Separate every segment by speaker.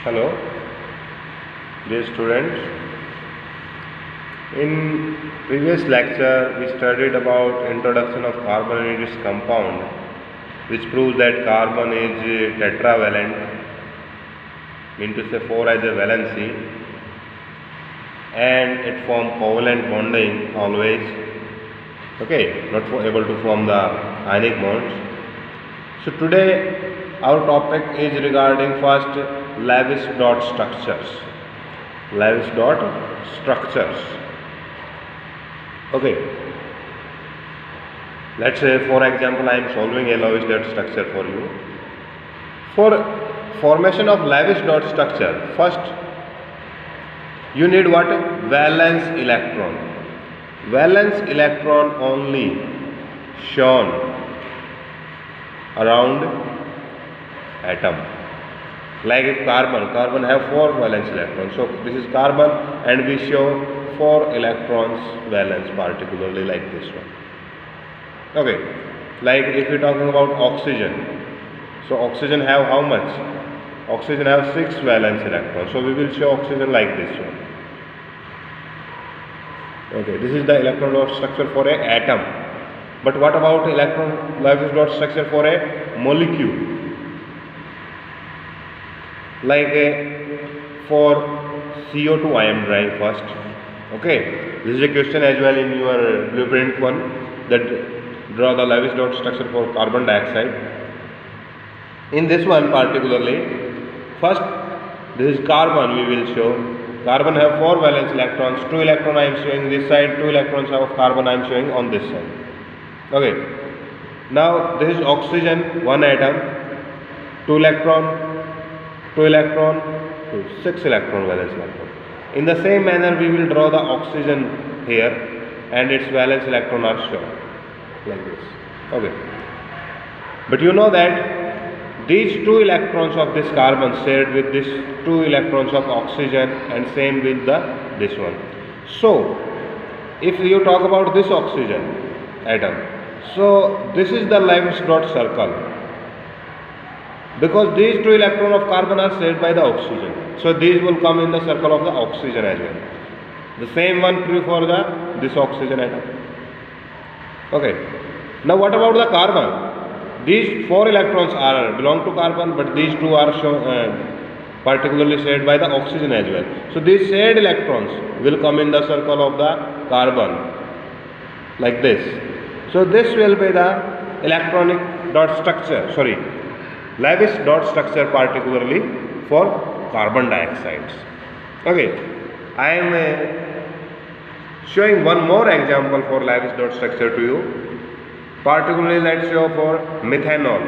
Speaker 1: Hello, dear students. In previous lecture, we studied about introduction of carbon and its compound, which proves that carbon is tetravalent, mean to say 4 as a valency, and it forms covalent bonding always. Okay, not able to form the ionic bonds. So today our topic is regarding first Lewis dot structures. Lewis dot structures. Okay. Let's say for example I am solving a Lewis dot structure for you. For formation of Lewis dot structure, first you need what? Valence electron. Valence electron only shown around atom. Like if carbon have 4 valence electrons. So this is carbon and we show 4 electrons valence, particularly like this one. Okay. Like if we are talking about oxygen. So oxygen have how much? Oxygen have 6 valence electrons. So we will show oxygen like this one. Okay, this is the electron dot structure for a atom. But what about electron Lewis dot structure for a molecule? Like for CO2 I am drawing first. Okay, this is a question as well in your blueprint one, that draw the Lewis dot structure for carbon dioxide. In this one particularly, first this is carbon we will show. Carbon have 4 valence electrons, 2 electrons I am showing this side, 2 electrons of carbon I am showing on this side. Okay. Now this is oxygen, 1 atom, 2 electron, 6 electron valence electron. In the same manner we will draw the oxygen here and its valence electron are shown like this. Okay. But you know that these 2 electrons of this carbon shared with this 2 electrons of oxygen and same with this one. So if you talk about this oxygen atom, so this is the Lewis dot circle, because these 2 electrons of carbon are shared by the oxygen. So these will come in the circle of the oxygen as well. The same one true for this oxygen atom. Okay. Now what about the carbon? These 4 electrons belong to carbon, but these 2 are particularly shared by the oxygen as well. So these shared electrons will come in the circle of the carbon like this. So this will be the electronic dot structure, Lewis dot structure particularly for carbon dioxides. Okay, I am showing one more example for Lewis dot structure to you. Particularly let's show for methanol,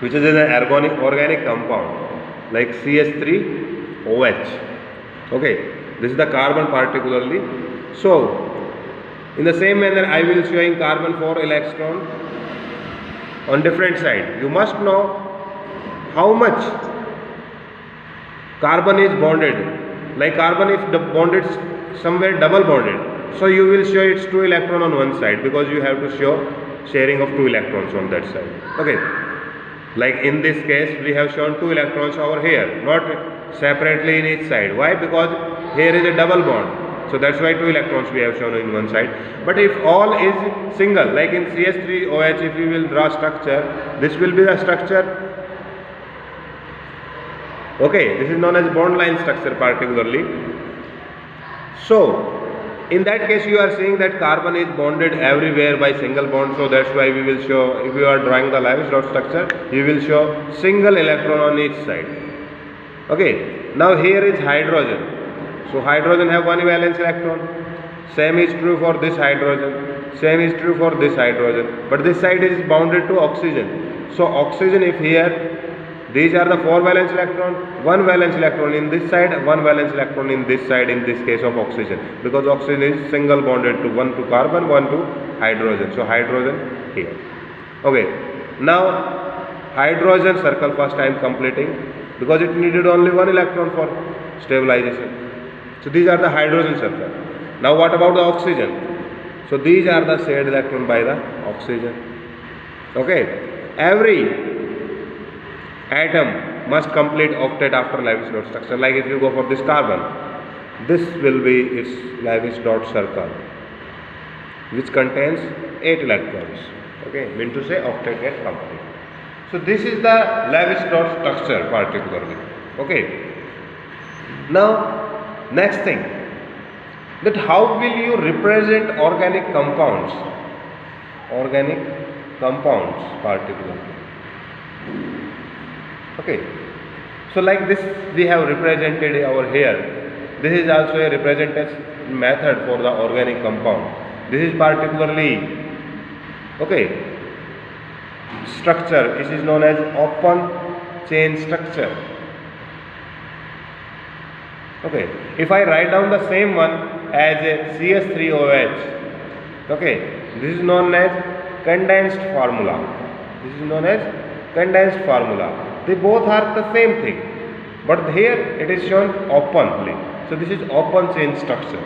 Speaker 1: which is an organic compound like CH3OH. Okay, this is the carbon particularly. So in the same manner I will showing carbon 4 electron on different side. You must know how much carbon is bonded. Like carbon if the bonded somewhere double bonded, so you will show its 2 electron on one side, because you have to show sharing of 2 electrons on that side. Okay, like in this case we have shown 2 electrons over here, not separately in each side. Why? Because here is a double bond, so that's why 2 electrons we have shown in one side. But if all is single, like in CH3OH, if we will draw structure, this will be the structure. Okay, this is known as bond line structure particularly. So in that case you are seeing that carbon is bonded everywhere by single bond, so that's why we will show, if you are drawing the Lewis dot structure, you will show single electron on each side. Okay, now here is hydrogen. So hydrogen have 1 valence electron. Same is true for this hydrogen, same is true for this hydrogen, but this side is bounded to oxygen. So oxygen, if here these are the 4 valence electron, 1 valence electron in this side, 1 valence electron in this side, in this case of oxygen, because oxygen is single bonded to 1 to carbon, 1 to hydrogen. So hydrogen here. Okay, now hydrogen circle first I am completing, because it needed only 1 electron for stabilization. So these are the hydrogen circle. Now what about the oxygen? So these are the shared electron by the oxygen. Okay, every atom must complete octet after Lewis dot structure. Like if you go for this carbon, this will be its Lewis dot circle, which contains 8 electrons. Okay, mean to say octet get complete. So this is the Lewis dot structure particularly. Okay. Now next thing, that how will you represent organic compounds? Organic compounds particularly. Okay. So like this we have represented over here. This is also a representation method for the organic compound. This is particularly structure. This is known as open chain structure. Okay. If I write down the same one as a CS3OH, this is known as condensed formula. This is known as condensed formula. They both are the same thing, but here it is shown openly. So this is open chain structure.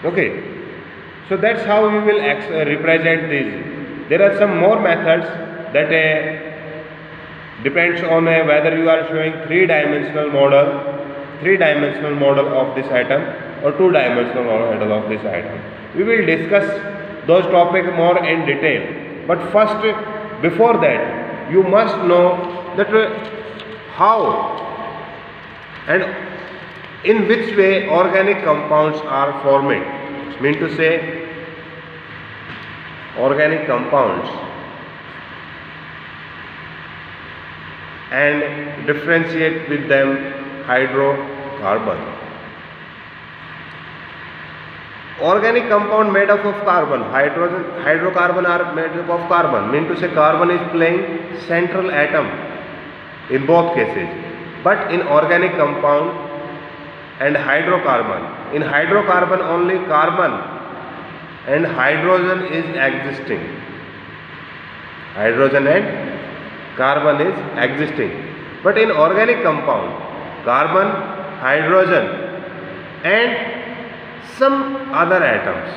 Speaker 1: Okay. So that's how we will represent these. There are some more methods that depends on whether you are showing three-dimensional model of this atom or two-dimensional model of this atom. We will discuss those topics more in detail. But first, before that, you must know that how and in which way organic compounds are forming. Mean to say, organic compounds and differentiate with them hydrocarbon. Organic compound made up of carbon, hydrocarbon are made up of carbon. Mean to say carbon is playing central atom in both cases. But in organic compound and hydrocarbon, in hydrocarbon only carbon and hydrogen is existing. Hydrogen and carbon is existing. But in organic compound, carbon, hydrogen and some other atoms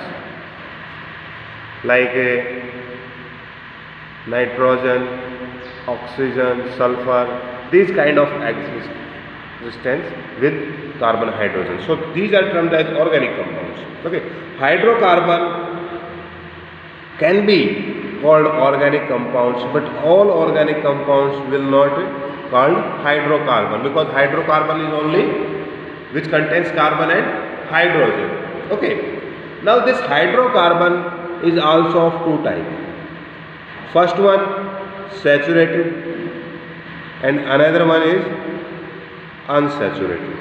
Speaker 1: like nitrogen, oxygen, sulfur, these kind of existence with carbon, hydrogen. So these are termed as organic compounds. Okay, hydrocarbon can be called organic compounds, but all organic compounds will not be called hydrocarbon, because hydrocarbon is only which contains carbon and hydrogen. Okay. Now this hydrocarbon is also of two types. First one saturated and another one is unsaturated.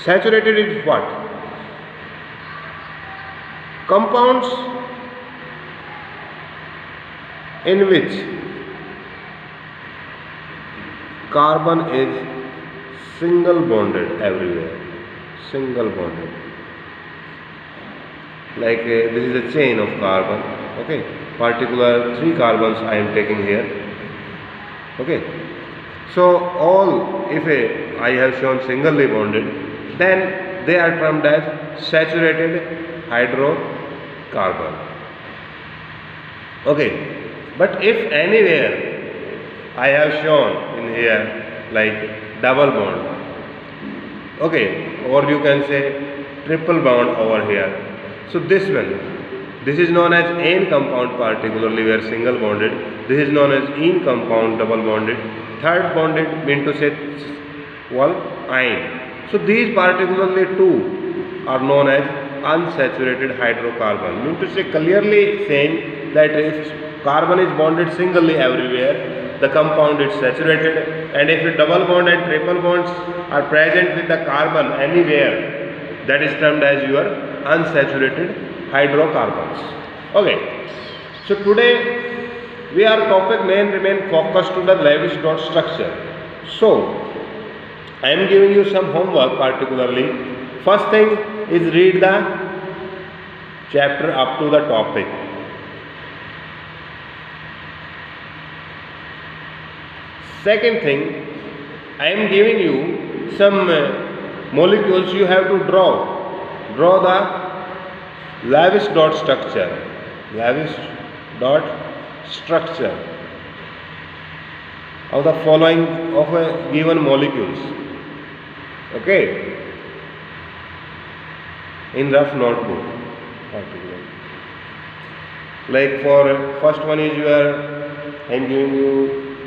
Speaker 1: Saturated is what? Compounds in which carbon is single bonded everywhere. Single bonded. Like this is a chain of carbon. Okay. Particular 3 carbons I am taking here. Okay. So all, if I have shown singly bonded, then they are termed as saturated hydrocarbon. Okay. But if anywhere I have shown in here like double bond, okay, or you can say triple bond over here. So this is known as ane compound, particularly where single bonded. This is known as ene compound, double bonded. Third bonded mean to say ine. So these particularly two are known as unsaturated hydrocarbon. Mean to say clearly saying that if carbon is bonded singly everywhere, the compound is saturated, and if a double bond and triple bonds are present with the carbon anywhere, that is termed as your unsaturated hydrocarbons. Okay. So today we are topic remain focused to the Lewis dot structure. So I am giving you some homework particularly. First thing is read the chapter up to the topic. Second thing, I am giving you some molecules you have to draw. Draw the Lewis dot structure. Lewis dot structure of the following of a given molecules. Okay, in rough notebook particular. Like for first one is your, I am giving you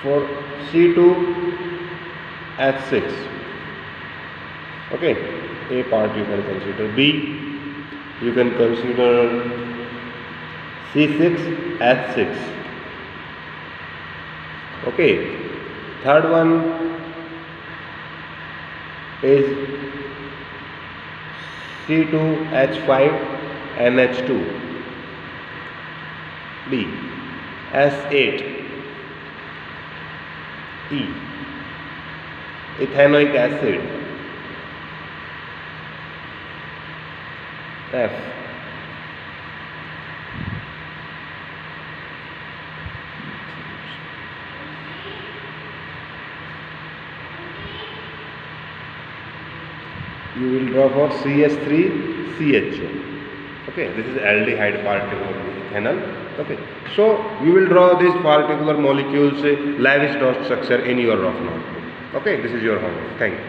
Speaker 1: for C2H6. Okay, A part you can consider. B you can consider C6H6. Okay, third one is C2H5NH2. D S8 E ethanoic acid. F you will draw for CH3CHO. Okay, this is aldehyde particle of ethanol. Okay, so you will draw these particular molecules Lewis dot structure in your rough notebook. Okay, this is your homework. Thank you.